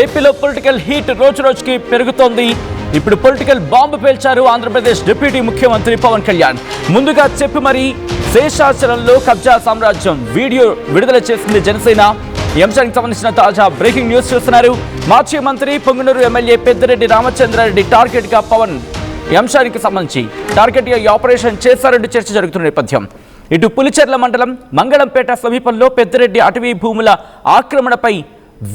ఏపీలో political heat రోజు రోజుకి పెరుగుతోంది. ఇప్పుడు పొలిటికల్ బాంబు పేల్చారు ఆంధ్రప్రదేశ్ డిప్యూటీ ముఖ్యమంత్రి పవన్ కళ్యాణ్. ముందుగా చెప్పి మరి శేషాచలంలో కబ్జా సామ్రాజ్యం వీడియో విడుదల చేసింది జనసేన. ఈ అంశానికి సంబంధించిన తాజా బ్రేకింగ్ న్యూస్ చూస్తున్నారు. మాజీ మంత్రి పొంగునూరు ఎమ్మెల్యే పెద్దిరెడ్డి రామచంద్రారెడ్డి టార్గెట్ గా పవన్. ఈ అంశానికి సంబంధించి టార్గెట్ గా ఈ ఆపరేషన్ చేశారంటూ చర్చ జరుగుతున్న నేపథ్యం ఇటు పులిచెర్ల మండలం మంగళంపేట సమీపంలో పెద్దిరెడ్డి అటవీ భూముల ఆక్రమణపై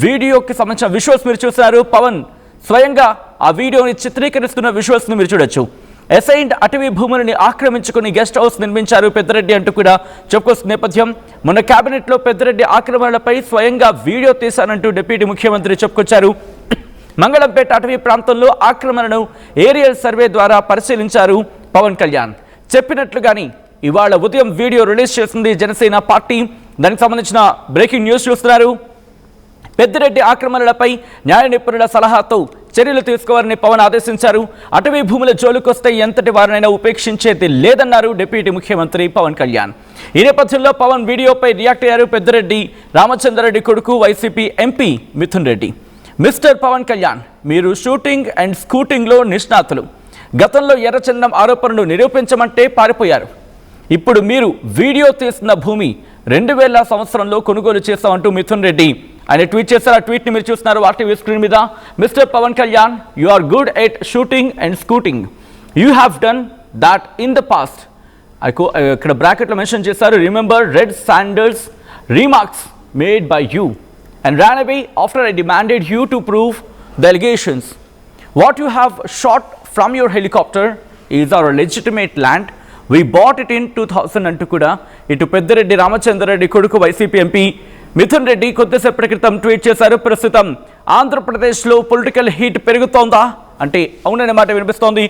వీడియోకి సంబంధించిన విజువల్స్ మీరు చూస్తున్నారు. పవన్ స్వయంగా ఆ వీడియోని చిత్రీకరిస్తున్న విజువల్స్ ని మీరు చూడొచ్చు. అసైన్డ్ అటవీ భూములని ఆక్రమించుకుని గెస్ట్ హౌస్ నిర్మించారు పెద్దిరెడ్డి అంటూ కూడా చెప్పుకొస్తున్న నేపథ్యం. మొన్న కేబినెట్ లో పెద్దిరెడ్డి ఆక్రమణలపై స్వయంగా వీడియో తీశానంటూ డిప్యూటీ ముఖ్యమంత్రి చెప్పుకొచ్చారు. మంగళంపేట అటవీ ప్రాంతంలో ఆక్రమణను ఏరియల్ సర్వే ద్వారా పరిశీలించారు పవన్ కళ్యాణ్. చెప్పినట్లుగాని ఇవాళ ఉదయం వీడియో రిలీజ్ చేసింది జనసేన పార్టీ. దానికి సంబంధించిన బ్రేకింగ్ న్యూస్ చూస్తున్నారు. పెద్దిరెడ్డి ఆక్రమణలపై న్యాయ నిపుణుల సలహాతో చర్యలు తీసుకోవాలని పవన్ ఆదేశించారు. అటవీ భూముల జోలికొస్తే ఎంతటి వారినైనా ఉపేక్షించేది లేదన్నారు డిప్యూటీ ముఖ్యమంత్రి పవన్ కళ్యాణ్. ఈ నేపథ్యంలో పవన్ వీడియోపై రియాక్ట్ అయ్యారు పెద్దిరెడ్డి రామచంద్రారెడ్డి కొడుకు YCP MP Mithun Reddy. Mister Pawan Kalyan, మీరు షూటింగ్ అండ్ స్కూటింగ్లో నిష్ణాతులు. గతంలో ఎర్రచందనం ఆరోపణలు నిరూపించమంటే పారిపోయారు. ఇప్పుడు మీరు వీడియో తీసిన భూమి 2000 సంవత్సరంలో కొనుగోలు చేస్తామంటూ మిథున్ రెడ్డి ఆయన ట్వీట్ చేశారు. ఆ ట్వీట్ని మీరు చూస్తున్నారు ఆర్టీవీ స్క్రీన్ మీద. Mister Pawan Kalyan, you are good at shooting and scooting. You have done that in the past. ఇక్కడ బ్రాకెట్లో మెన్షన్ చేశారు. Remember red sanders remarks made by you and ran away after I demanded you to prove the allegations. What you have shot from your helicopter is our legitimate land. We bought it in 2000 అంటూ కూడా ఇటు పెద్దిరెడ్డి రామచంద్రారెడ్డి కొడుకు YCP MP Mithun Reddy కొద్దిసేపటి క్రితం tweet చేశారు. ప్రస్తుతం ఆంధ్రప్రదేశ్లో political heat పెరుగుతోందా అంటే అవుననే మాట వినిపిస్తోంది.